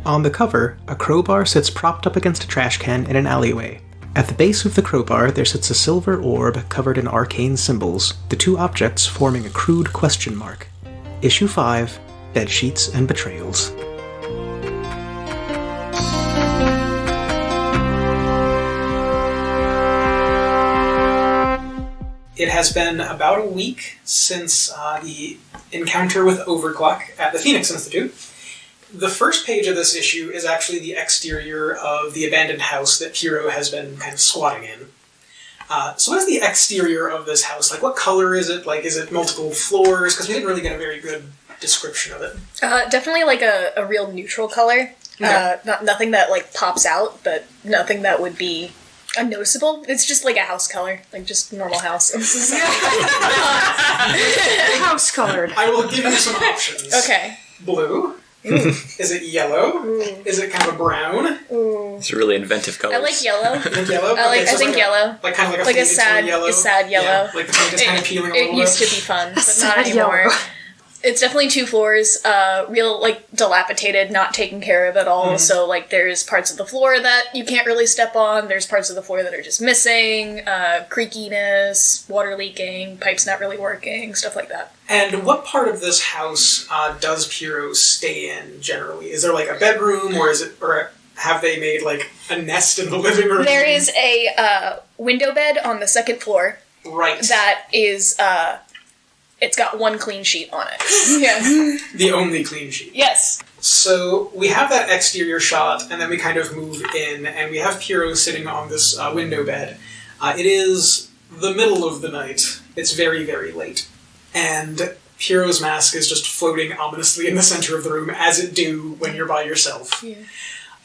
On the cover, a crowbar sits propped up against a trash can in an alleyway. At the base of the crowbar, there sits a silver orb covered in arcane symbols, the two objects forming a crude question mark. Issue 5, Bedsheets and Betrayals. It has been about a week since the encounter with Overclock at the Phoenix Institute. The first page of this issue is actually the exterior of the abandoned house that Piero has been kind of squatting in. So what is the exterior of this house? Like, what color is it? Like, is it multiple floors? Because we didn't really get a very good description of it. Definitely like a real neutral color. Okay. Nothing that like pops out, but nothing that would be unnoticeable. It's just like a house color, like just normal house. House colored. I will give you some options. Okay. Blue. Ooh. Is it yellow? Ooh. Is it kind of a brown? Ooh. It's really inventive colors. I like yellow. You like yellow? I think yellow. Like kind of like a sad yellow. Yeah, like the paint is kind of peeling a little bit. It used to be fun, but not anymore. Yellow. It's definitely 2 floors, real, like, dilapidated, not taken care of at all, so, like, there's parts of the floor that you can't really step on, there's parts of the floor that are just missing, creakiness, water leaking, pipes not really working, stuff like that. And what part of this house does Piero stay in, generally? Is there, like, a bedroom, or have they made, like, a nest in the living room? There is a window bed on the 2nd floor. Right. That is, it's got 1 clean sheet on it. Yes. The only clean sheet. Yes. So we have that exterior shot, and then we kind of move in, and we have Piero sitting on this window bed. It is the middle of the night. It's very, very late. And Piero's mask is just floating ominously in the center of the room, as it do when you're by yourself. Yeah.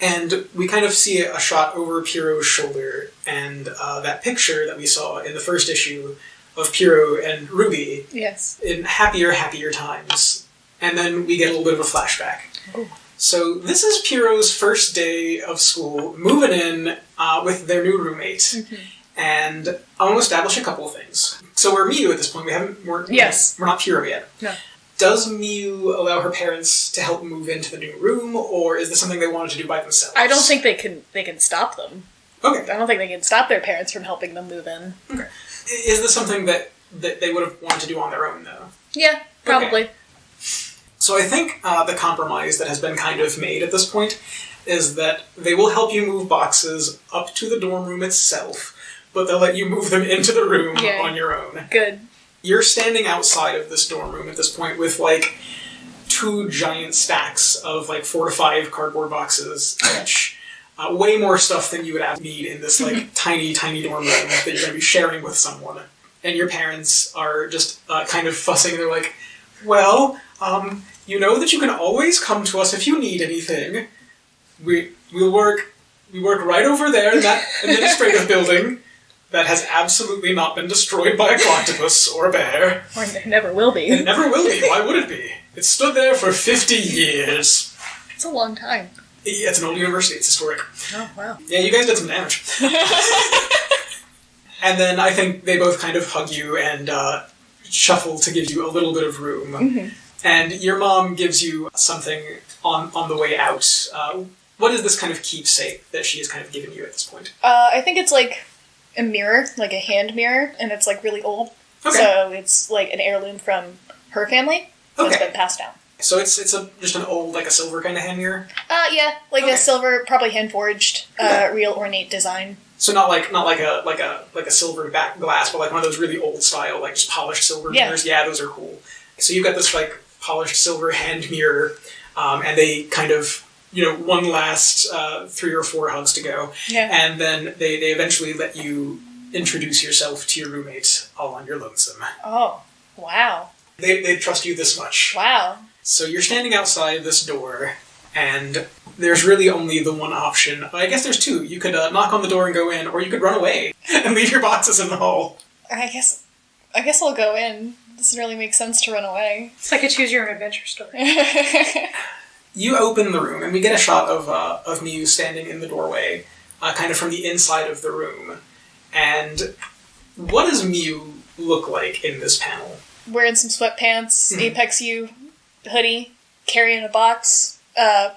And we kind of see a shot over Piero's shoulder, and that picture that we saw in the first issue of Piero and Ruby. Yes. In happier times. And then we get a little bit of a flashback. Ooh. So this is Piero's first day of school, moving in with their new roommate. Mm-hmm. And I want to establish a couple of things. So we're Miu at this point. We're not Piero yet. No. Does Miu allow her parents to help move into the new room, or is this something they wanted to do by themselves? I don't think they can stop them. Okay. I don't think they can stop their parents from helping them move in. Okay. Is this something that they would have wanted to do on their own, though? Yeah, probably. Okay. So I think the compromise that has been kind of made at this point is that they will help you move boxes up to the dorm room itself, but they'll let you move them into the room on your own. Good. You're standing outside of this dorm room at this point with, like, 2 giant stacks of, like, 4 to 5 cardboard boxes each. Way more stuff than you would need in this, like, tiny, tiny dorm room that you're going to be sharing with someone. And your parents are just kind of fussing. They're like, well, you know that you can always come to us if you need anything. We work right over there in that administrative building that has absolutely not been destroyed by a octopus or a bear. Or it never will be. It never will be. Why would it be? It stood there for 50 years. It's a long time. Yeah, it's an old university. It's historic. Oh, wow. Yeah, you guys did some damage. And then I think they both kind of hug you and shuffle to give you a little bit of room. Mm-hmm. And your mom gives you something on the way out. What is this kind of keepsake that she has kind of given you at this point? I think it's like a mirror, like a hand mirror, and it's like really old. Okay. So it's like an heirloom from her family. So it's been passed down. So it's just an old, like a silver kind of hand mirror? Yeah, like a silver, probably hand forged, real ornate design. So not like a silver back glass, but like one of those really old style, like just polished silver mirrors. Yeah, those are cool. So you've got this like polished silver hand mirror, and they kind of, one last 3 or 4 hugs to go. Yeah. And then they eventually let you introduce yourself to your roommate all on your lonesome. Oh, wow. They trust you this much. Wow. So you're standing outside this door, and there's really only the one option. I guess there's 2. You could knock on the door and go in, or you could run away and leave your boxes in the hall. I guess I'll go in. It doesn't really make sense to run away. It's like a choose-your-own-adventure story. You open the room, and we get a shot of Miu standing in the doorway, kind of from the inside of the room. And what does Miu look like in this panel? Wearing some sweatpants, Apex U hoodie, carrying a box.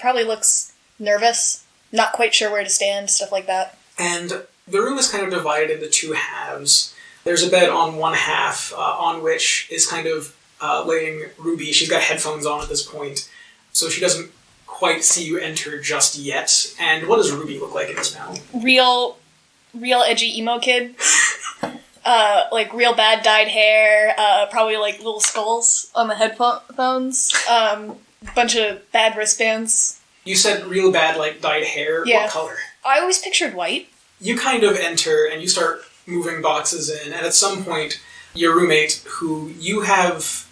Probably looks nervous, not quite sure where to stand, stuff like that. And the room is kind of divided into two halves. There's a bed on one half, on which is kind of laying Ruby. She's got headphones on at this point, so she doesn't quite see you enter just yet. And what does Ruby look like in this panel? Real edgy emo kid. Like real bad dyed hair, probably like little skulls on the headphones, bunch of bad wristbands. You said real bad, like, dyed hair. Yeah. What color? I always pictured white. You kind of enter and you start moving boxes in, and at some point, your roommate, who you have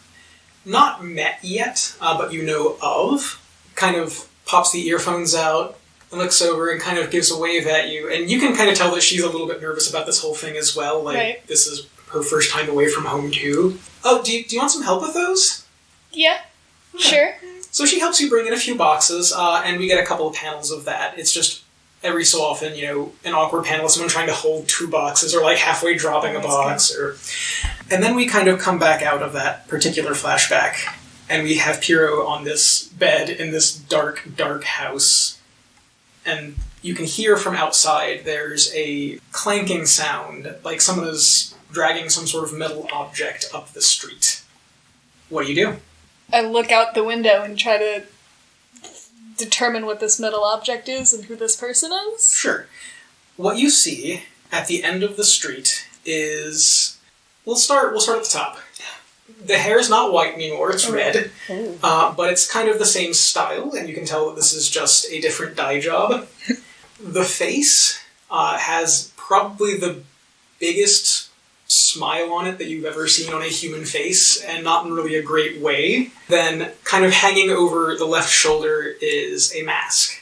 not met yet, but you know of, kind of pops the earphones out, and looks over and kind of gives a wave at you, and you can kind of tell that she's a little bit nervous about this whole thing as well, like, right. This is her first time away from home too. Oh, do you want some help with those? Yeah, sure. So she helps you bring in a few boxes, and we get a couple of panels of that. It's just every so often, an awkward panel of someone trying to hold two boxes, or like halfway dropping a box, and then we kind of come back out of that particular flashback, and we have Piero on this bed in this dark, dark house. And you can hear from outside there's a clanking sound, like someone is dragging some sort of metal object up the street. What do? I look out the window and try to determine what this metal object is and who this person is. Sure. What you see at the end of the street is... We'll start at the top. The hair is not white anymore, it's red. But it's kind of the same style, and you can tell that this is just a different dye job. The face has probably the biggest smile on it that you've ever seen on a human face, and not in really a great way. Then, kind of hanging over the left shoulder is a mask.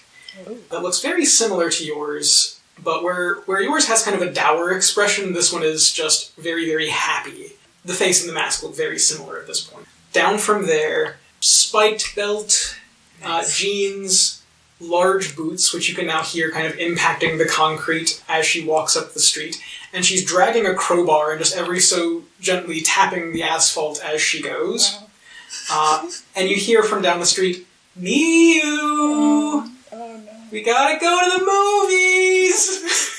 That looks very similar to yours, but where yours has kind of a dour expression, this one is just very, very happy. The face and the mask look very similar at this point. Down from there, spiked belt, jeans, large boots, which you can now hear kind of impacting the concrete as she walks up the street. And she's dragging a crowbar and just every so gently tapping the asphalt as she goes. Wow. And you hear from down the street, Miu! Oh no. We gotta go to the movies!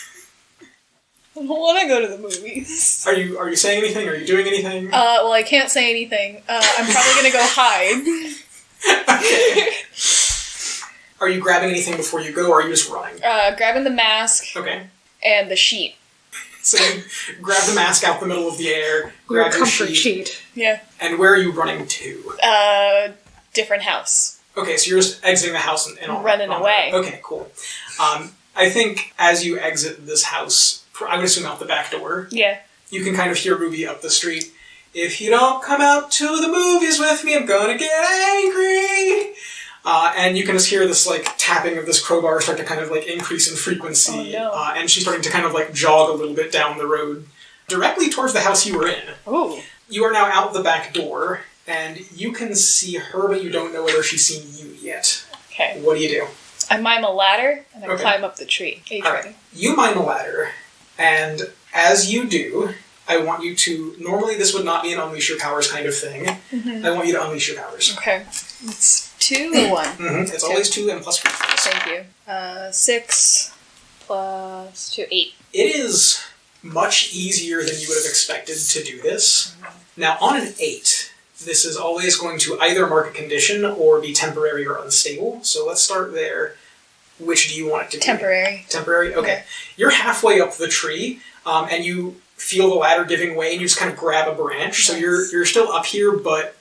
I don't want to go to the movies. Are you saying anything? Are you doing anything? Well, I can't say anything. I'm probably gonna go hide. Okay. Are you grabbing anything before you go, or are you just running? Grabbing the mask. Okay. And the sheet. So you grab the mask out the middle of the air, grab your comfort sheet. Yeah. And where are you running to? Different house. Okay, so you're just exiting the house and running away. Okay, cool. I think as you exit this house, I would assume out the back door. Yeah. You can kind of hear Ruby up the street. If you don't come out to the movies with me, I'm gonna get angry! And you can just hear this, like, tapping of this crowbar start to kind of, like, increase in frequency. Oh, no. And she's starting to kind of, like, jog a little bit down the road, directly towards the house you were in. Ooh. You are now out the back door, and you can see her, but you don't know whether she's seen you yet. Okay. What do? I mime a ladder, and I Okay. climb up the tree. Are you ready? Right. You mime a ladder, and as you do, I want you to... Normally this would not be an Unleash Your Powers kind of thing. Mm-hmm. I want you to unleash your powers. Okay. It's 2 or 1? Mm-hmm. It's always 2 and plus reflex. Thank you. 6 plus 2, 8. It is much easier than you would have expected to do this. Now, on an 8, this is always going to either mark a condition or be temporary or unstable. So let's start there. Which do you want it to be? Temporary. Temporary? Okay. You're halfway up the tree, and you feel the ladder giving way, and you just kind of grab a branch. So you're still up here, but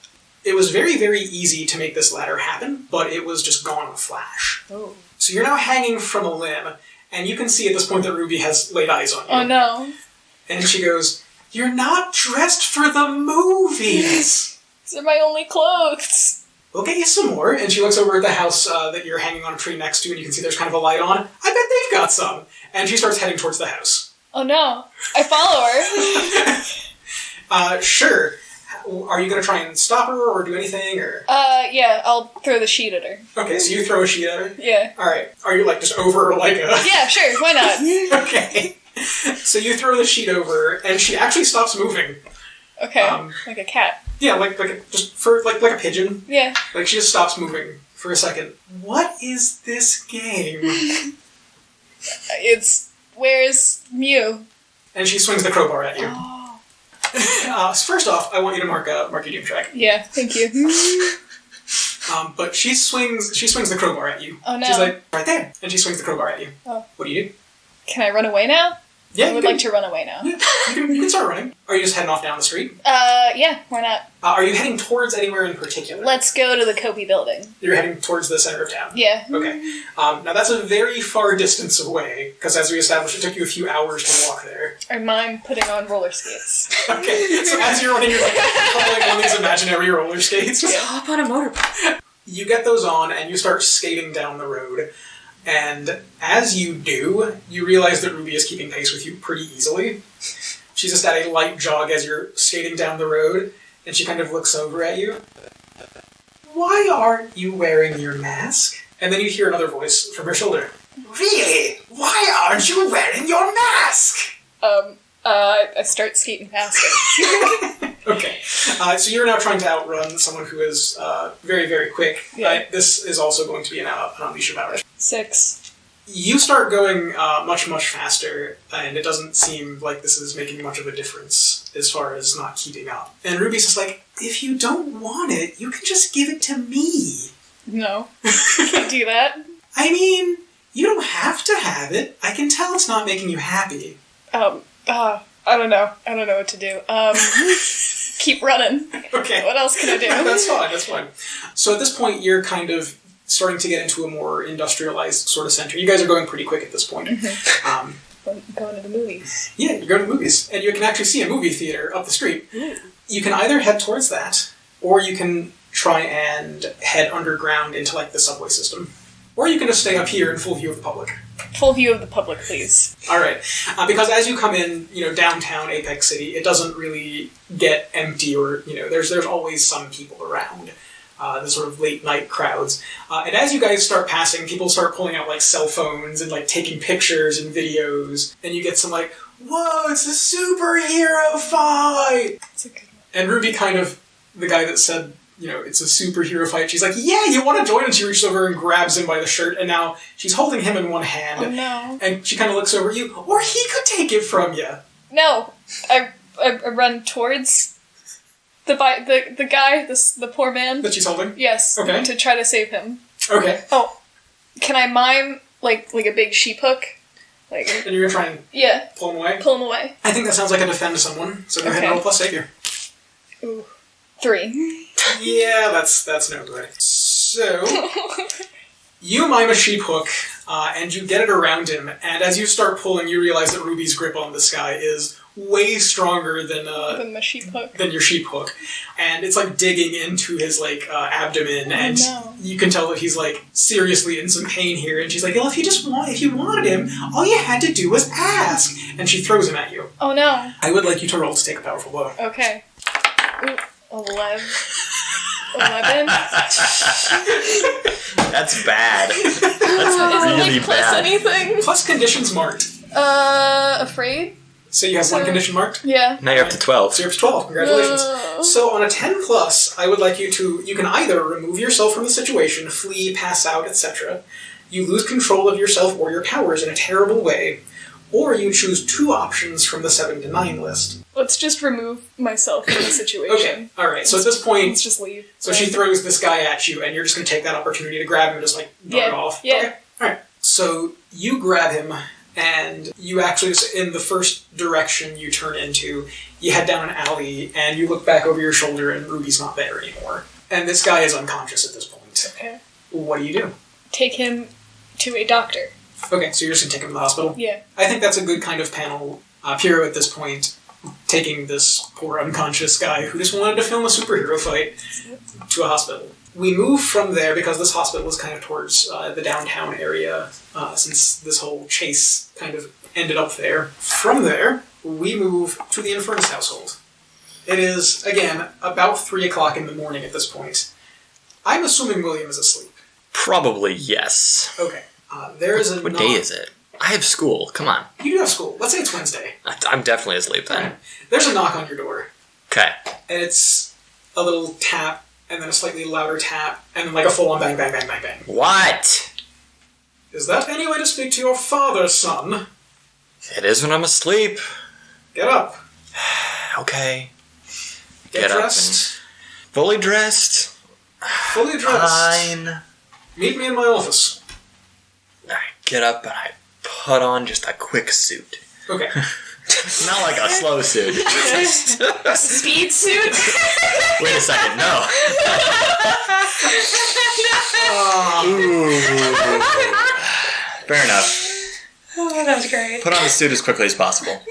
it was very, very easy to make this ladder happen, but it was just gone in a flash. Oh. So you're now hanging from a limb, and you can see at this point that Ruby has laid eyes on you. Oh no. And she goes, "You're not dressed for the movies!" These are my only clothes. We'll get you some more. And she looks over at the house that you're hanging on a tree next to, and you can see there's kind of a light on. I bet they've got some. And she starts heading towards the house. Oh no. I follow her. Sure. Are you going to try and stop her or do anything? Or Yeah, I'll throw the sheet at her. Okay, so you throw a sheet at her? Yeah. Alright. Are you, like, just over like a... Yeah, sure, why not? Okay. So you throw the sheet over, and she actually stops moving. Okay, like a cat. Yeah, like a pigeon. Yeah. Like, she just stops moving for a second. What is this game? Where's Mew? And she swings the crowbar at you. Oh. First off, I want you to mark your doom track. Yeah, thank you. But she swings the crowbar at you. Oh no. She's like, right there. And she swings the crowbar at you. Oh. What do you do? Can I run away now? Yeah, I would like to run away now. Yeah, you can start running. Are you just heading off down the street? Yeah, why not? Are you heading towards anywhere in particular? Let's go to the Kobe building. You're heading towards the center of town? Yeah. Okay. Now that's a very far distance away, because as we established, it took you a few hours to walk there. Or mine putting on roller skates. Okay, so as you're running, you're like pulling on these imaginary roller skates. Just hop on a motorbike. You get those on, and you start skating down the road. And as you do, you realize that Ruby is keeping pace with you pretty easily. She's just at a light jog as you're skating down the road, and she kind of looks over at you. Why aren't you wearing your mask? And then you hear another voice from her shoulder. Really? Why aren't you wearing your mask? I start skating faster. Okay. So you're now trying to outrun someone who is very, very quick. Yeah. This is also going to be an unleash of hours. 6. You start going much, much faster, and it doesn't seem like this is making much of a difference as far as not keeping up. And Ruby's just like, if you don't want it, you can just give it to me. No. Can't do that. I mean, you don't have to have it. I can tell it's not making you happy. I don't know. I don't know what to do. Keep running. Okay. What else can I do? That's fine. So at this point, you're kind of starting to get into a more industrialized sort of center. You guys are going pretty quick at this point. Going to the movies. Yeah, you're going to movies. And you can actually see a movie theater up the street. You can either head towards that, or you can try and head underground into, like, the subway system. Or you can just stay up here in full view of the public. Full view of the public, please. Alright. Because as you come in, downtown Apex City, it doesn't really get empty or, there's always some people around. The sort of late night crowds. And as you guys start passing, people start pulling out, like, cell phones and, like, taking pictures and videos. And you get some, like, whoa, it's a superhero fight! That's a good one. And Ruby kind of, the guy that said, it's a superhero fight, she's like, yeah, you want to join? And she reaches over and grabs him by the shirt, and now she's holding him in one hand. Oh, no. And she kind of looks over at you, or he could take it from you. No. I run towards the guy, the poor man. That she's holding? Yes. Okay. To try to save him. Okay. Oh. Can I mime, like a big sheep hook? And you're going to try and pull him away? Pull him away. I think that sounds like a defend someone, so go ahead and roll plus savior. Ooh. 3. Yeah, that's no good. So, you mime a sheep hook, and you get it around him, and as you start pulling, you realize that Ruby's grip on this guy is way stronger than the sheep hook. Than your sheep hook. And it's like digging into his abdomen, and you can tell that he's like seriously in some pain here, and she's like, well, if you wanted him, all you had to do was ask. And she throws him at you. Oh no. I would like you to roll to take a powerful blow. Okay. Ooh, 11. 11? That's bad. That's really Is it plus bad. anything? Plus conditions marked. Afraid? So you have one condition marked? Yeah. Now you're up to 12. So you're up to 12. Congratulations. So on a 10 plus, I would like you can either remove yourself from the situation, flee, pass out, etc. You lose control of yourself or your powers in a terrible way, or you choose 2 options from the 7 to 9 list. Let's just remove myself from the situation. Okay, alright, so at this point... Let's just leave. So she throws this guy at you, and you're just going to take that opportunity to grab him and just, knock it off. Yeah. Okay, alright. So you grab him, and you actually, in the first direction you turn into, you head down an alley, and you look back over your shoulder, and Ruby's not there anymore. And this guy is unconscious at this point. Okay. What do you do? Take him to a doctor. Okay, so you're just going to take him to the hospital? Yeah. I think that's a good kind of panel. Piero, at this point, taking this poor unconscious guy who just wanted to film a superhero fight to a hospital. We move from there, because this hospital is kind of towards the downtown area, since this whole chase kind of ended up there. From there, we move to the Infernus household. It is, again, about 3 o'clock in the morning at this point. I'm assuming William is asleep. Probably yes. Okay. There is a What day is it? I have school. Come on. You do have school. Let's say it's Wednesday. I'm definitely asleep then. There's a knock on your door. Okay. And it's a little tap, and then a slightly louder tap, and then like a full-on bang, bang, bang, bang, bang. What? Is that any way to speak to your father, son? It is when I'm asleep. Get up. Okay. Get Get up dressed. Fully dressed. Fully dressed. Fine. Meet me in my office. I get up and I put on just a quick suit. Okay. Not like a slow suit. Speed suit? Wait a second, no. Fair enough. Oh, that was great. Put on the suit as quickly as possible.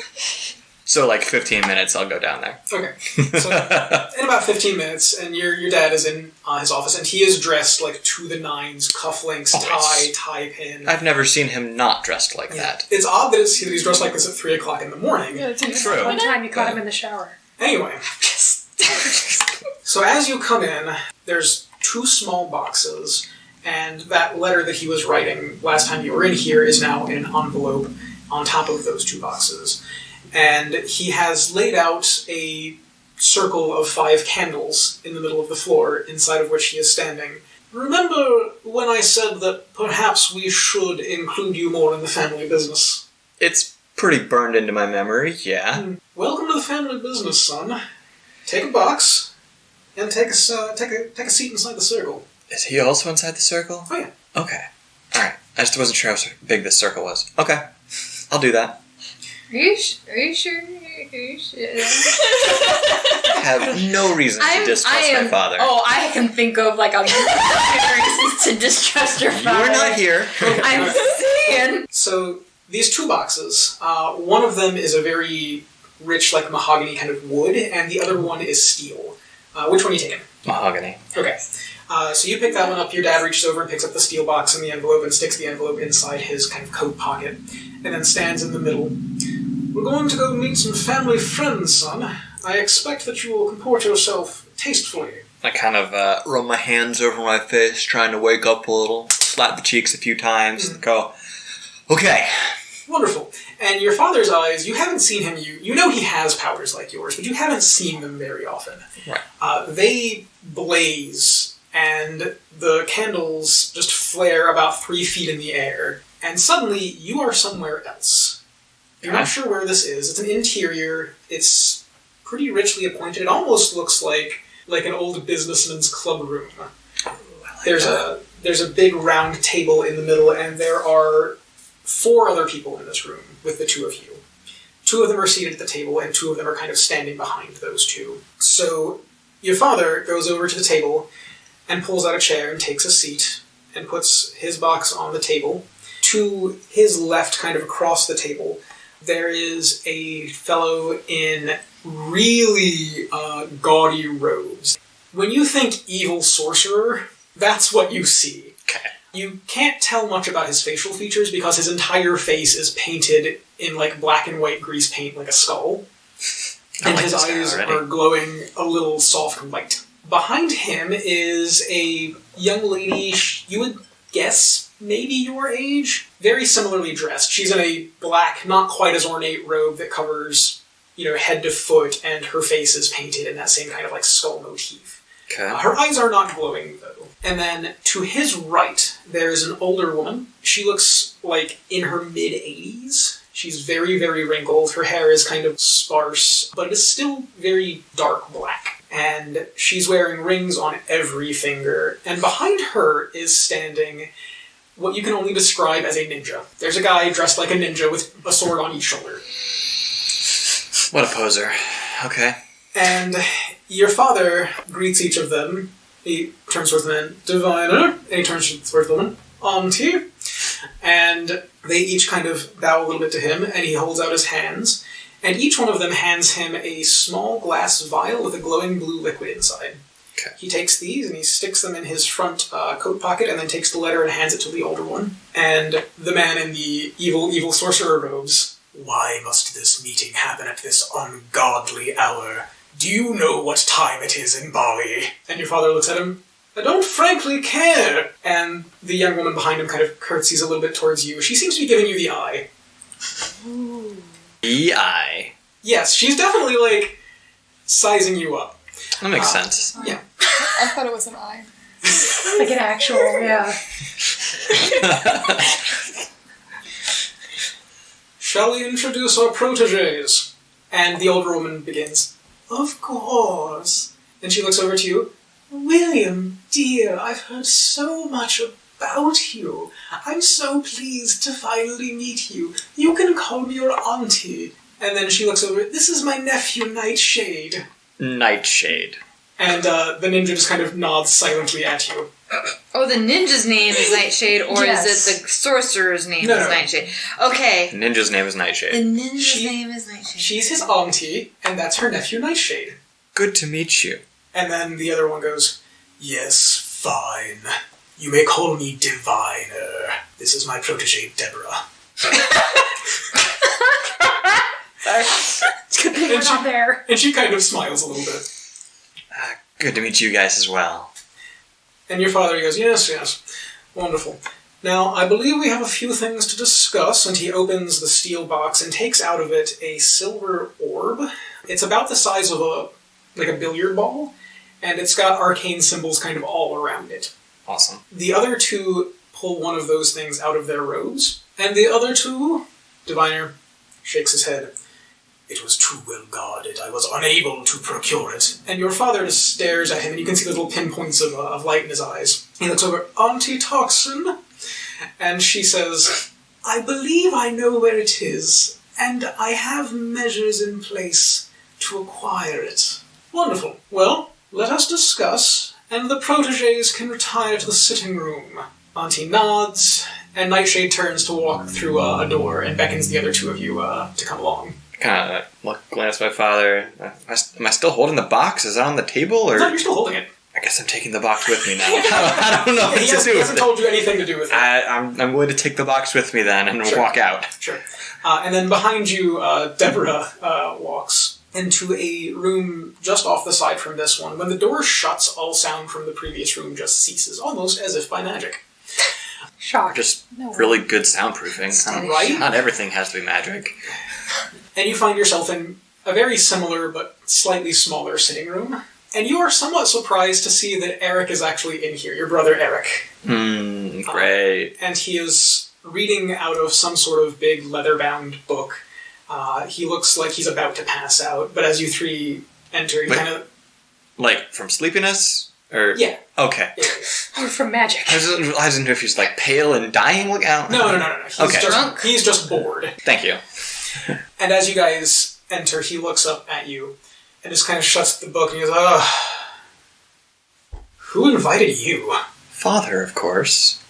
So, like 15 minutes, I'll go down there. Okay. So, in about 15 minutes, and your dad is in his office, and he is dressed like to the nines, cufflinks, tie pin. I've never seen him not dressed like that. It's odd that he's dressed like this at 3 o'clock in the morning. Yeah, it's True. One time you caught him in the shower. Anyway. So as you come in, there's 2 small boxes, and that letter that he was writing last time you were in here is now in an envelope on top of those 2 boxes. And he has laid out a circle of 5 candles in the middle of the floor, inside of which he is standing. Remember when I said that perhaps we should include you more in the family business? It's pretty burned into my memory, yeah. Welcome to the family business, son. Take a box, and take a seat inside the circle. Is he also inside the circle? Oh yeah. Okay. Alright. I just wasn't sure how big this circle was. Okay. I'll do that. Are you sure? Are you sure? I have no reason to distrust my father. Oh, I can think of like a million reasons to distrust your father. You're not here. I'm saying. So these 2 boxes, one of them is a very rich, like mahogany kind of wood, and the other one is steel. Which one are you taking? Mahogany. Okay. So you pick that one up. Your dad reaches over and picks up the steel box and the envelope and sticks the envelope inside his kind of coat pocket, and then stands in the middle. We're going to go meet some family friends, son. I expect that you will comport yourself tastefully. I kind of rub my hands over my face, trying to wake up a little, slap the cheeks a few times, and go, okay. Wonderful. And your father's eyes, you haven't seen him, you know he has powers like yours, but you haven't seen them very often. Right. They blaze, and the candles just flare about 3 feet in the air, and suddenly you are somewhere else. You're not sure where this is. It's an interior. It's pretty richly appointed. It almost looks like an old businessman's club room. There's a big round table in the middle, and there are 4 other people in this room with the 2 of you. 2 of them are seated at the table, and 2 of them are kind of standing behind those 2. So your father goes over to the table and pulls out a chair and takes a seat and puts his box on the table. To his left, kind of across the table, there is a fellow in really gaudy robes. When you think evil sorcerer, that's what you see. Okay. You can't tell much about his facial features because his entire face is painted in like black and white grease paint like a skull. And like his this guy eyes already. are glowing a little soft and white. Behind him is a young lady, you would guess maybe your age, very similarly dressed. She's in a black, not quite as ornate robe that covers, head to foot, and her face is painted in that same kind of like skull motif. Okay. Her eyes are not glowing, though. And then to his right, there's an older woman. She looks like in her mid-80s. She's very, very wrinkled. Her hair is kind of sparse, but it is still very dark black. And she's wearing rings on every finger. And behind her is standing what you can only describe as a ninja. There's a guy dressed like a ninja with a sword on each shoulder. What a poser. Okay. And your father greets each of them. He turns towards the man, Diviner, and he turns towards the woman, Auntie. And they each kind of bow a little bit to him, and he holds out his hands. And each one of them hands him a small glass vial with a glowing blue liquid inside. Okay. He takes these and he sticks them in his front coat pocket and then takes the letter and hands it to the older one. And the man in the evil sorcerer robes, why must this meeting happen at this ungodly hour? Do you know what time it is in Bali? And your father looks at him, I don't frankly care. And the young woman behind him kind of curtsies a little bit towards you. She seems to be giving you the eye. The eye. Yes, she's definitely like sizing you up. That makes sense. Yeah. I thought it was an eye. Like an actual, yeah. Shall we introduce our proteges? And the older woman begins. Of course. Then she looks over to you. William, dear, I've heard so much about you. I'm so pleased to finally meet you. You can call me your auntie. And then she looks over. This is my nephew, Nightshade. Nightshade. And the ninja just kind of nods silently at you. Oh, the ninja's name is Nightshade, or Yes. is it the sorcerer's name No, is no. Nightshade? Okay. The ninja's name is Nightshade. The ninja's name is Nightshade. She's his auntie, and that's her nephew, Nightshade. Good to meet you. And then the other one goes, Yes, fine. You may call me Diviner. This is my protege, Deborah. It's good thing we're not there. And she kind of smiles a little bit. Good to meet you guys as well. And your father goes, Yes. Wonderful. Now, I believe we have a few things to discuss, and he opens the steel box and takes out of it a silver orb. It's about the size of a billiard ball, and it's got arcane symbols kind of all around it. Awesome. The other two pull one of those things out of their robes, and the other two, Diviner shakes his head. It was too well guarded. I was unable to procure it. And your father just stares at him, and you can see the little pinpoints of light in his eyes. He looks over, Auntie Toxin, and she says, I believe I know where it is, and I have measures in place to acquire it. Wonderful. Well, let us discuss, and the proteges can retire to the sitting room. Auntie nods, and Nightshade turns to walk through a door and beckons the other two of you to come along. Kind of glance at my father. Am I still holding the box? Is it on the table? Or No, you're still holding it. I guess I'm taking the box with me now. I don't know what He to do with hasn't it. told you anything to do with it. I'm going to take the box with me then and Sure. walk out. Sure. And then behind you, Deborah walks into a room just off the side from this one. When the door shuts, all sound from the previous room just ceases, almost as if by magic. Shock. Just No. really good soundproofing. Right? Not everything has to be magic. And you find yourself in a very similar but slightly smaller sitting room. And you are somewhat surprised to see that Eric is actually in here, your brother Eric. Great. And he is reading out of some sort of big leather-bound book. He looks like he's about to pass out, but as you three enter, he Wait. kind of... Like, from sleepiness? Or Yeah. Okay. Or from magic. I didn't know if he's like pale and dying. Look out. No. He's Okay. He's just bored. Thank you. And as you guys enter, he looks up at you and just kind of shuts the book and he goes, who invited you? Father, of course.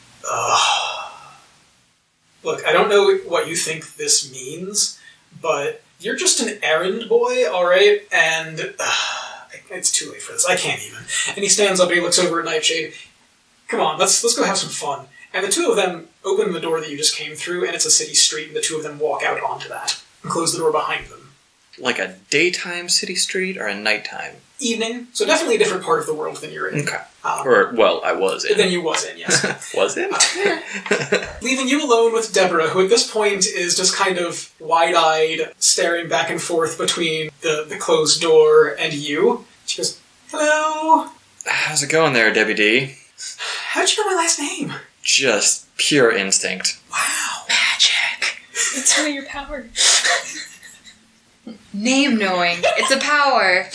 Look, I don't know what you think this means, but you're just an errand boy, alright? And it's too late for this. I can't even. And he stands up and he looks over at Nightshade. Come on, let's go have some fun. And the two of them open the door that you just came through, and it's a city street, and the two of them walk out onto that and close the door behind them. Like a daytime city street or a nighttime? Evening, so definitely a different part of the world than you're in. Okay. Um, I was in. Than you was in, yes. Was it? Leaving you alone with Deborah, who at this point is just kind of wide-eyed, staring back and forth between the closed door and you. She goes, hello? How's it going there, Debbie D? How'd you know my last name? Just pure instinct. Wow. Magic. It's one of your powers. Name knowing. It's a power.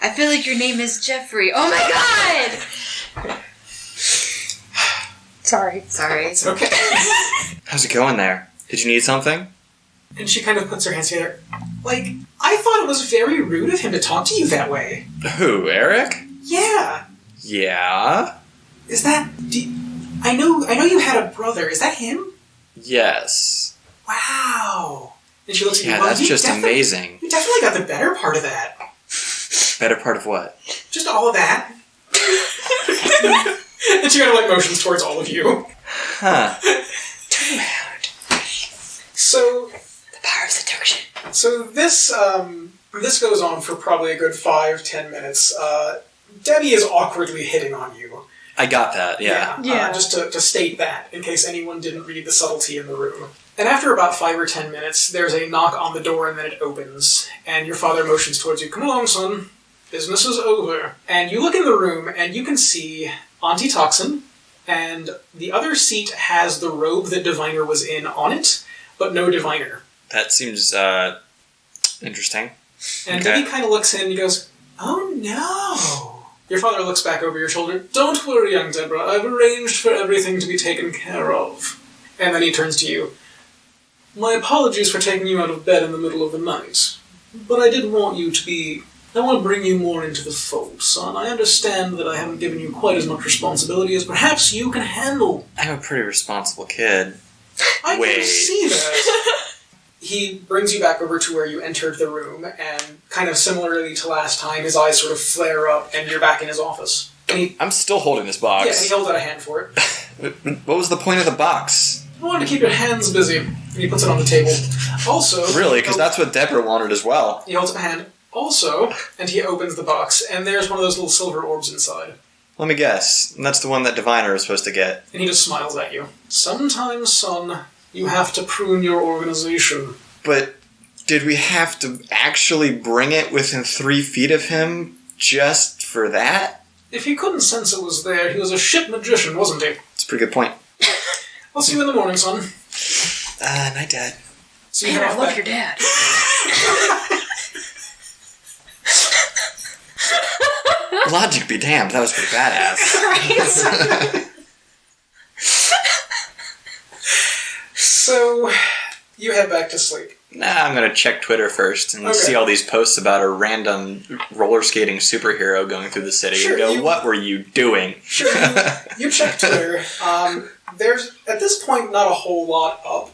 I feel like your name is Jeffrey. Oh my god! Sorry. Sorry. It's okay. How's it going there? Did you need something? And she kind of puts her hands together. Like, I thought it was very rude of him to talk to you that way. Who, Eric? Yeah. Yeah? Is that... I know you had a brother. Is that him? Yes. Wow. And she looks at you. Yeah, well, that's you just definitely- amazing. You definitely got the better part of that. Better part of what? Just all of that. And she kind of like motions towards all of you. Huh. Turn around. So The power of seduction. So this goes on for probably a good 5-10 minutes. Debbie is awkwardly hitting on you. I got that, yeah. Yeah. Just to state that, in case anyone didn't read the subtlety in the room. And after about 5 or 10 minutes, there's a knock on the door and then it opens. And your father motions towards you. Come along, son. Business is over. And you look in the room and you can see Auntie Toxin, and the other seat has the robe that Diviner was in on it, but no Diviner. That seems, interesting. And Okay. Debbie kind of looks in and he goes, "Oh no." Your father looks back over your shoulder. "Don't worry, young Deborah. I've arranged for everything to be taken care of." And then he turns to you. "My apologies for taking you out of bed in the middle of the night, but I did want you to be... I want to bring you more into the fold, son. I understand that I haven't given you quite as much responsibility as perhaps you can handle." I'm a pretty responsible kid. "I Wait. can see that." He brings you back over to where you entered the room, and kind of similarly to last time, his eyes sort of flare up, and you're back in his office. And he, I'm still holding this yeah, and box. he holds out a hand for it. What was the point of the box? "I wanted to keep your hands busy." And he puts it on the table. Also... Really? Because that's what Deborah wanted as well. He holds up a hand. "Also," and he opens the box, and there's one of those little silver orbs inside. Let me guess. That's the one that Diviner was supposed to get. And he just smiles at you. "Sometimes, son, you have to prune your organization." But did we have to actually bring it within 3 feet of him just for that? If he couldn't sense it was there, he was a shit magician, wasn't he? It's a pretty good point. "I'll see you in the morning, son." Night, Dad. So you Man, head I off love back. your dad. Logic be damned, that was pretty badass. So you head back to sleep. Nah, I'm gonna check Twitter first and Okay. see all these posts about a random roller skating superhero going through the city Sure, and go, you- what were you doing? Sure, you check Twitter. There's, at this point, not a whole lot up.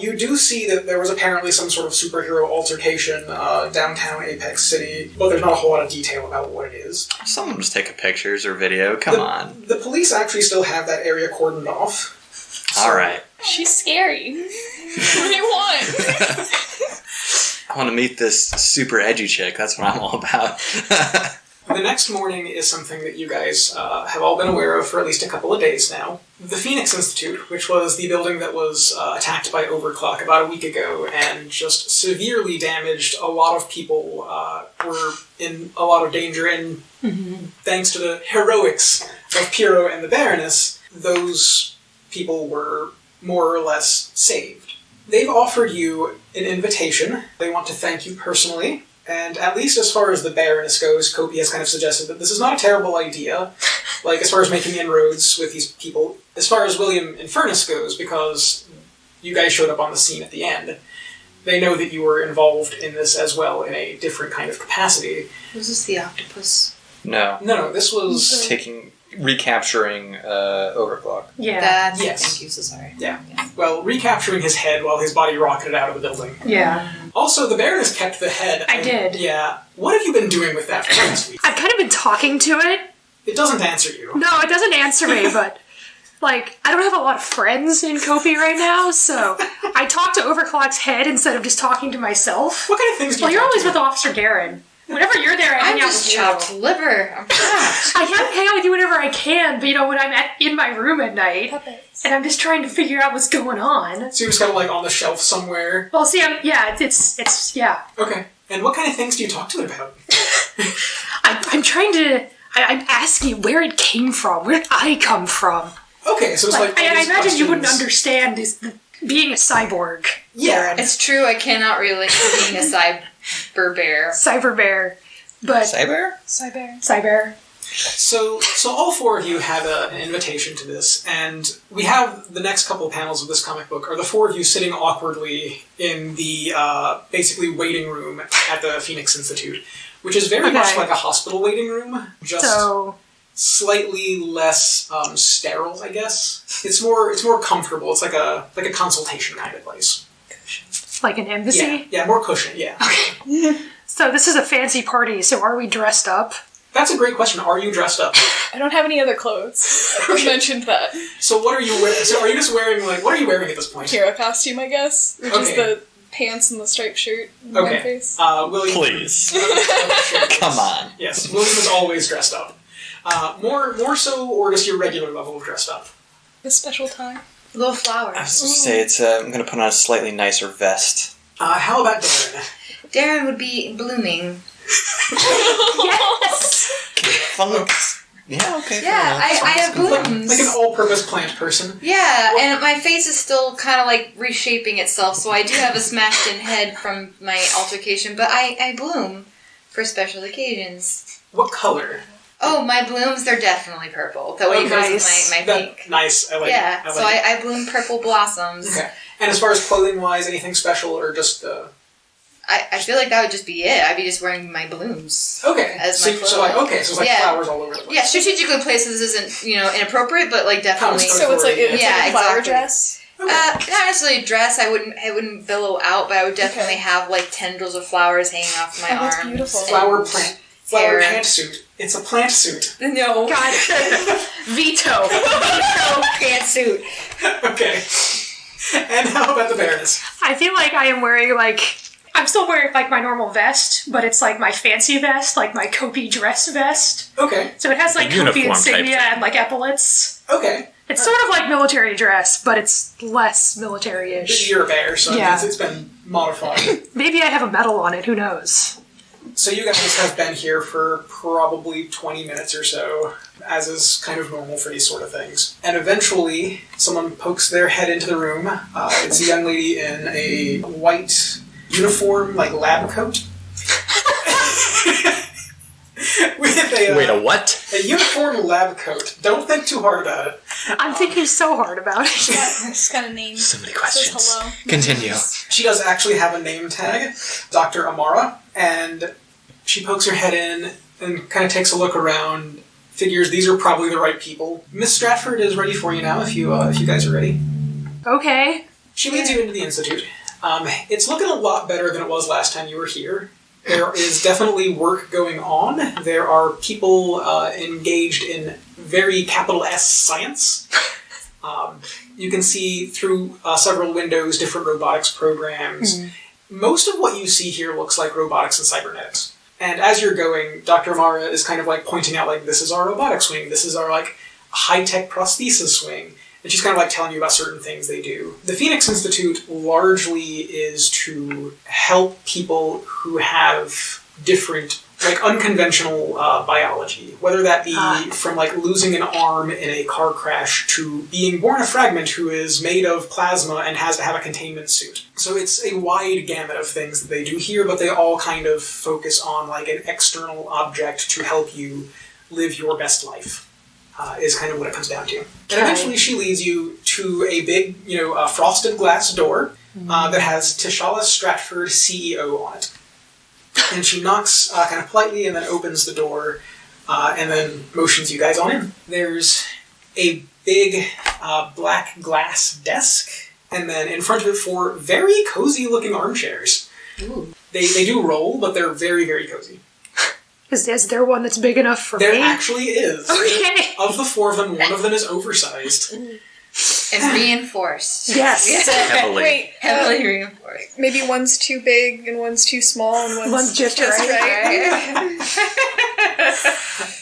You do see that there was apparently some sort of superhero altercation downtown Apex City, but there's not a whole lot of detail about what it is. Someone was taking pictures or video, come on. The police actually still have that area cordoned off. Alright. She's scary. What do you want? I want to meet this super edgy chick, that's what I'm all about. The next morning is something that you guys have all been aware of for at least a couple of days now. The Phoenix Institute, which was the building that was attacked by Overclock about a week ago and just severely damaged. A lot of people were in a lot of danger, and thanks to the heroics of Piero and the Baroness, those people were more or less saved. They've offered you an invitation. They want to thank you personally. And at least as far as the Baroness goes, Kopi has kind of suggested that this is not a terrible idea, like as far as making inroads with these people. As far as William Infernus goes, because you guys showed up on the scene at the end, they know that you were involved in this as well in a different kind of capacity. Was this the octopus? No. No, this was... Recapturing Overclock. Yeah. That's Yes. Thank you, so sorry. Yeah. Well, recapturing his head while his body rocketed out of the building. Yeah. Also, the Baroness kept the head. I did. Yeah. What have you been doing with that for last week? I've kind of been talking to it. It doesn't answer you. No, it doesn't answer me, but, like, I don't have a lot of friends in Kopi right now, so I talk to Overclock's head instead of just talking to myself. What kind of things do you Well, you're talk always to? with Officer Garen. Whenever you're there, I I'm hang out just with you. chopped liver. I'm chopped. I can hang out with you whenever I can, but, you know, when I'm in my room at night, Puppets. and I'm just trying to figure out what's going on. So you're just kind of like on the shelf somewhere. Well, see, it's yeah. Okay. And what kind of things do you talk to it about? I'm trying to... I'm asking where it came from. Where did I come from? Okay, so it's like. all I these imagine you wouldn't questions. understand being a cyborg. Yeah. It's true, I cannot relate to being a cyber bear. Cyber bear. But... Cyber? Cyber. So all four of you have an invitation to this, and we have the next couple of panels of this comic book are the four of you sitting awkwardly in the basically waiting room at the Phoenix Institute, which is very much like a hospital waiting room, just So... slightly less sterile, I guess. It's more comfortable. It's like a consultation kind of place. like an embassy? Yeah, more cushion. Yeah. So this is a fancy party, so are we dressed up? That's a great question. Are you dressed up? I don't have any other clothes. I mentioned that. So what are you wearing? So are you just wearing what are you wearing at this point? Hero costume, I guess. Which is Okay. the pants and the striped shirt and Okay. one face. William. Please. Sure. Come on. Yes, William is always dressed up. More so, or just your regular level of dressed up? The special tie. Little I flowers. was going to say, I'm going to put on a slightly nicer vest. How about Darren? Darren would be blooming. Yes! Fungus. Yeah, okay. Yeah, I have blooms. Like an all-purpose plant person. Yeah, and my face is still kind of like reshaping itself, so I do have a smashed-in head from my altercation, but I bloom for special occasions. What color? Oh, my blooms, they're definitely purple. That way it goes nice. with my pink. Nice, I like Yeah, it. so I bloom purple blossoms. Okay. And as far as clothing-wise, anything special or just... I feel like that would just be it. I'd be just wearing my blooms. Okay. As my so clothing. it's like flowers all over the place. Yeah, strategically places isn't, inappropriate, but like definitely. So it's like a flower exactly. dress. Not necessarily a dress. I wouldn't billow out, but I would definitely have like tendrils of flowers hanging off my arms. That's beautiful. Flower hair. pantsuit. It's a plant suit. No. God. Veto. Pantsuit. Okay. And how about the Baroness? I feel like I am wearing, I'm still wearing, my normal vest, but it's, my fancy vest, my Kopi dress vest. Okay. So it has, Kopi uniform insignia type and, epaulets. Okay. It's sort of like military dress, but it's less military-ish. You're a bear, so Yeah. it's been modified. Maybe I have a medal on it, who knows? So you guys have been here for probably 20 minutes or so, as is kind of normal for these sort of things. And eventually, someone pokes their head into the room. It's a young lady in a white uniform, lab coat. With Wait, a what? a uniform lab coat. Don't think too hard about it. I'm thinking so hard about it. Just got a name. So many Says questions. hello. Continue. She does actually have a name tag, Dr. Amara, and she pokes her head in and kind of takes a look around, figures these are probably the right people. Miss Stratford is ready for you now if you guys are ready. Okay. She leads you into the Institute. It's looking a lot better than it was last time you were here. There is definitely work going on. There are people engaged in very capital S science. You can see through several windows different robotics programs. Most of what you see here looks like robotics and cybernetics. And as you're going, Dr. Amara is kind of pointing out this is our robotics wing, this is our high-tech prosthesis wing. And she's kind of telling you about certain things they do. The Phoenix Institute largely is to help people who have different, unconventional biology. Whether that be from, losing an arm in a car crash to being born a fragment who is made of plasma and has to have a containment suit. So it's a wide gamut of things that they do here, but they all kind of focus on, an external object to help you live your best life. Is kind of what it comes down to. And eventually she leads you to a big, frosted glass door that has Tishala Stratford, CEO on it. And she knocks kind of politely and then opens the door and then motions you guys on in. There's a big black glass desk, and then in front of it 4 very cozy looking armchairs. Ooh. They do roll, but they're very, very cozy. Is there one that's big enough for There me? actually is. Okay. Of the 4 of them, one of them is oversized. And reinforced. Yes. Heavily. Wait, Heavily reinforced. maybe one's too big and one's too small and One's just right.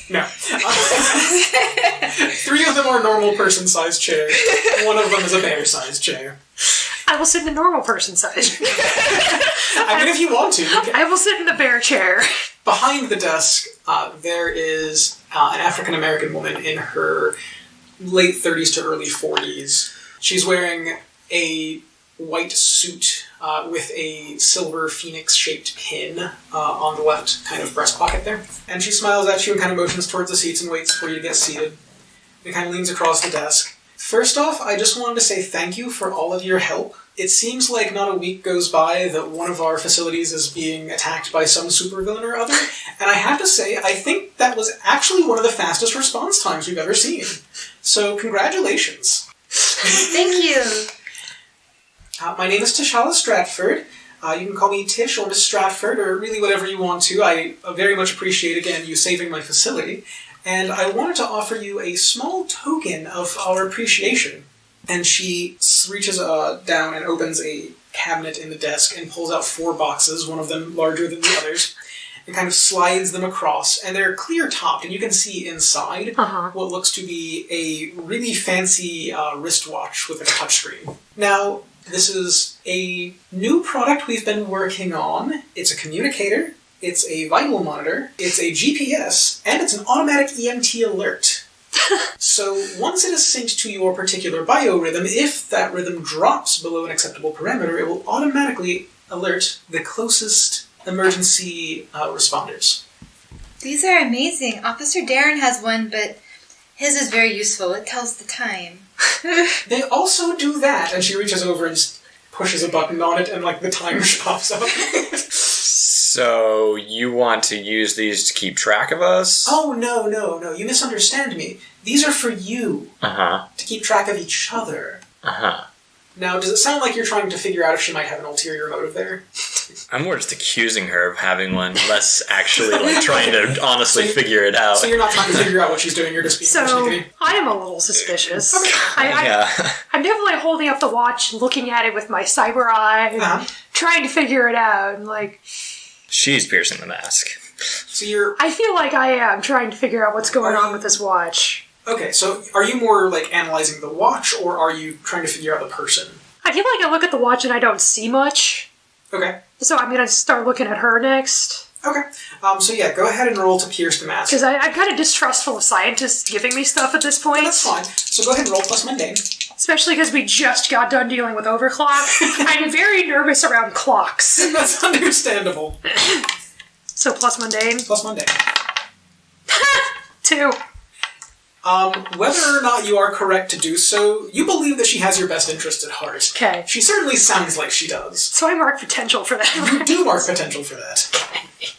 No. 3 of them are normal person-sized chairs. 1 of them is a bear-sized chair. I will sit in the normal person size. I mean, if you want to. You can. I will sit in the bear chair. Behind the desk, there is an African-American woman in her late 30s to early 40s. She's wearing a white suit with a silver phoenix-shaped pin on the left kind of breast pocket there. And she smiles at you and kind of motions towards the seats and waits for you to get seated. And kind of leans across the desk. First off, I just wanted to say thank you for all of your help. It seems like not a week goes by that one of our facilities is being attacked by some supervillain or other, and I have to say, I think that was actually one of the fastest response times we've ever seen. So, congratulations. Thank you. My name is Tishala Stratford. You can call me Tish or Miss Stratford, or really whatever you want to. I very much appreciate, again, you saving my facility. And I wanted to offer you a small token of our appreciation. And she reaches down and opens a cabinet in the desk and pulls out 4 boxes, one of them larger than the others. and kind of slides them across, and they're clear-topped, and you can see inside what looks to be a really fancy wristwatch with a touchscreen. Now, this is a new product we've been working on. It's a communicator, it's a vital monitor, it's a GPS, and it's an automatic EMT alert. So once it is synced to your particular biorhythm, if that rhythm drops below an acceptable parameter, it will automatically alert the closest emergency responders. These are amazing. Officer Darren has one, but his is very useful. It tells the time. They also do that, and she reaches over and just pushes a button on it, and like the timer pops up. So you want to use these to keep track of us? Oh, no, you misunderstand me. These are for you. To keep track of each other. Now, does it sound like you're trying to figure out if she might have an ulterior motive there? I'm more just accusing her of having one, less actually like trying to honestly figure it out. So you're not trying to figure out what she's doing, you're just being persnickety? I am a little suspicious. Yeah. I'm definitely holding up the watch, looking at it with my cyber eye, and trying to figure it out, and like... She's piercing the mask. So you're... I feel like I am trying to figure out what's going on with this watch. Okay, so are you more like analyzing the watch, or are you trying to figure out the person? I feel like I look at the watch and I don't see much. Okay. So I'm going to start looking at her next. Okay. So yeah, go ahead and roll to pierce the mask. Because I'm kind of distrustful of scientists giving me stuff at this point. Yeah, that's fine. So go ahead and roll plus mundane. Especially because we just got done dealing with overclock. I'm very nervous around clocks. That's understandable. So plus mundane. Plus mundane. 2. Whether or not you are correct to do so, you believe that she has your best interest at heart. Okay. She certainly sounds like she does. So I mark potential for that. You do mark potential for that.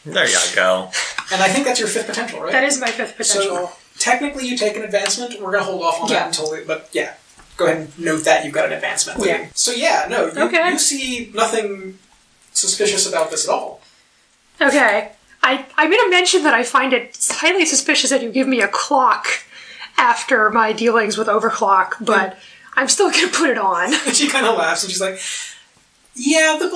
There you go. And I think that's your 5th potential, right? That is my 5th potential. So technically you take an advancement. We're going to hold off on that until... But yeah, go ahead and note that you've got an advancement. Yeah. So yeah, no, you see nothing suspicious about this at all. Okay. I'm going to mention that I find it highly suspicious that you give me a clock after my dealings with overclock, but I'm still going to put it on. And she kind of laughs and she's like, yeah, the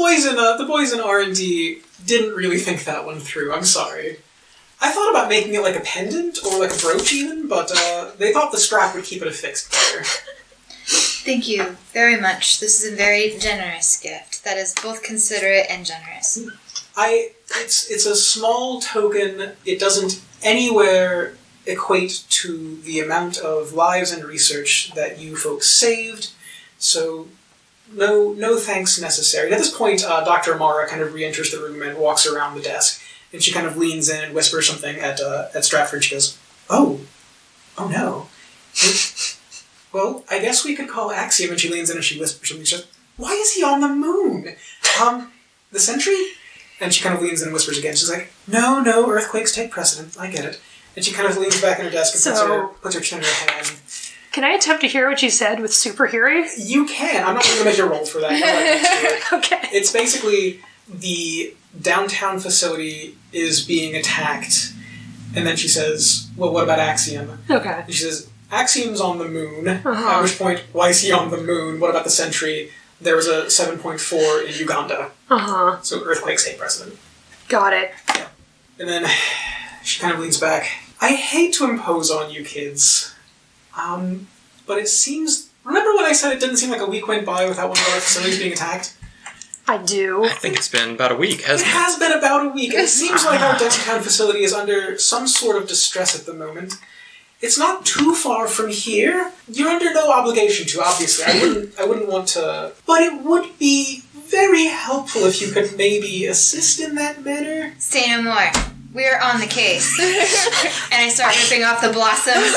boys in R&D didn't really think that one through. I'm sorry. I thought about making it like a pendant or like a brooch even, but they thought the strap would keep it affixed better. Thank you very much. This is a very generous gift. That is both considerate and generous. It's a small token. It doesn't anywhere equate to the amount of lives and research that you folks saved, so no thanks necessary. And at this point, Dr. Amara kind of re-enters the room and walks around the desk, and she kind of leans in and whispers something at Stratford. She goes, oh no. Well, I guess we could call Axiom, and she leans in and she whispers something. She goes, why is he on the moon? The Sentry? And she kind of leans in and whispers again. She's like, no, earthquakes take precedent. I get it. And she kind of leans back in her desk and puts her chin in her hand. Can I attempt to hear what she said with super hearing? You can. I'm not going to make you roll for that. Okay. It's basically the downtown facility is being attacked. And then she says, well, what about Axiom? Okay. And she says, Axiom's on the moon. At which point, why is he on the moon? What about the Sentry? There was a 7.4 in Uganda. So earthquakes take precedent. Got it. Yeah. And then she kind of leans back. I hate to impose on you kids, but it seems... Remember when I said it didn't seem like a week went by without one of our facilities being attacked? I do. I think it's been about a week, hasn't it? It has been about a week. It seems like our downtown facility is under some sort of distress at the moment. It's not too far from here. You're under no obligation to, obviously. I wouldn't want to... But it would be very helpful if you could maybe assist in that manner. Say no more. We're on the case. And I start ripping off the blossoms.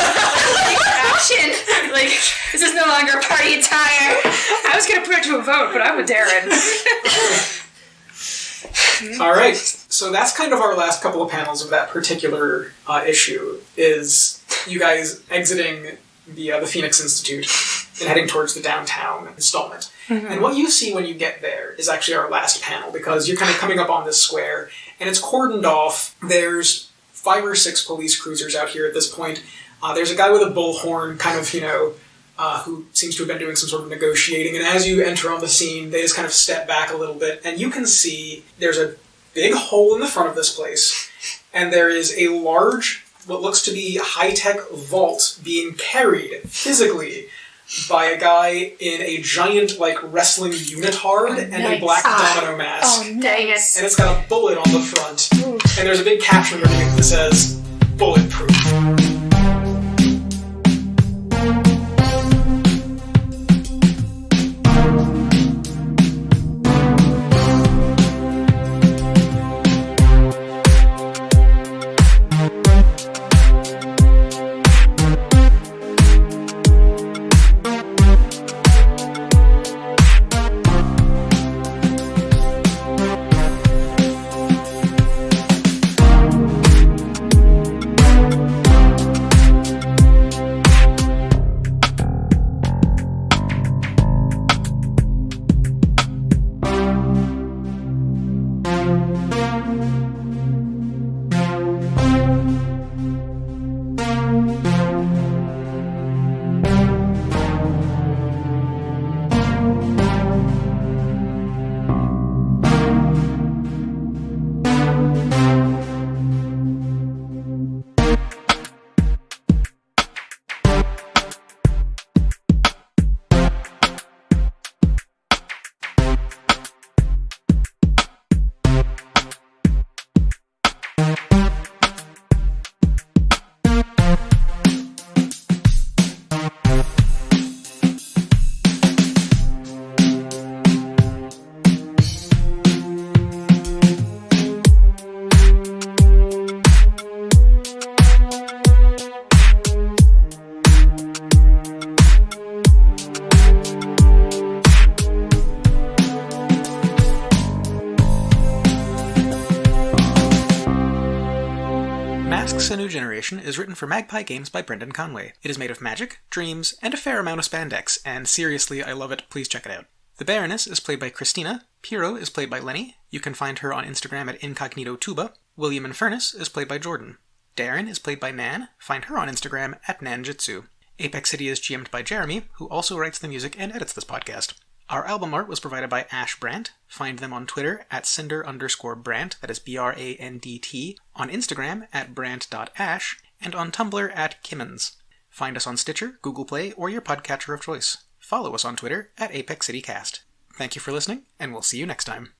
Action! Like, this is no longer party attire. I was going to put it to a vote, but I'm with Darren. Alright, so that's kind of our last couple of panels of that particular issue, is you guys exiting the Phoenix Institute and heading towards the downtown installment. And what you see when you get there is actually our last panel, because you're kind of coming up on this square, and it's cordoned off. There's 5 or 6 police cruisers out here at this point. There's a guy with a bullhorn, kind of, who seems to have been doing some sort of negotiating, and as you enter on the scene, they just kind of step back a little bit, and you can see there's a big hole in the front of this place, and there is a large, what looks to be high-tech vault being carried physically by a guy in a giant, like, wrestling unitard and a black domino mask. Oh, dang it. And it's got a bullet on the front. And there's a big caption underneath that says, "Bulletproof." Masks: A New Generation is written for Magpie Games by Brendan Conway. It is made of magic, dreams, and a fair amount of spandex, and seriously, I love it. Please check it out. The Baroness is played by Christina. Piero is played by Lenny. You can find her on Instagram at incognitotuba. William Infernus is played by Jordan. Darren is played by Nan. Find her on Instagram at nanjitsu. Apex City is GM'd by Jeremy, who also writes the music and edits this podcast. Our album art was provided by Ash Brandt. Find them on Twitter at cinder_Brandt, that is BRANDT, on Instagram at brandt.ash, and on Tumblr at Kimmons. Find us on Stitcher, Google Play, or your podcatcher of choice. Follow us on Twitter at Apex City Cast. Thank you for listening, and we'll see you next time.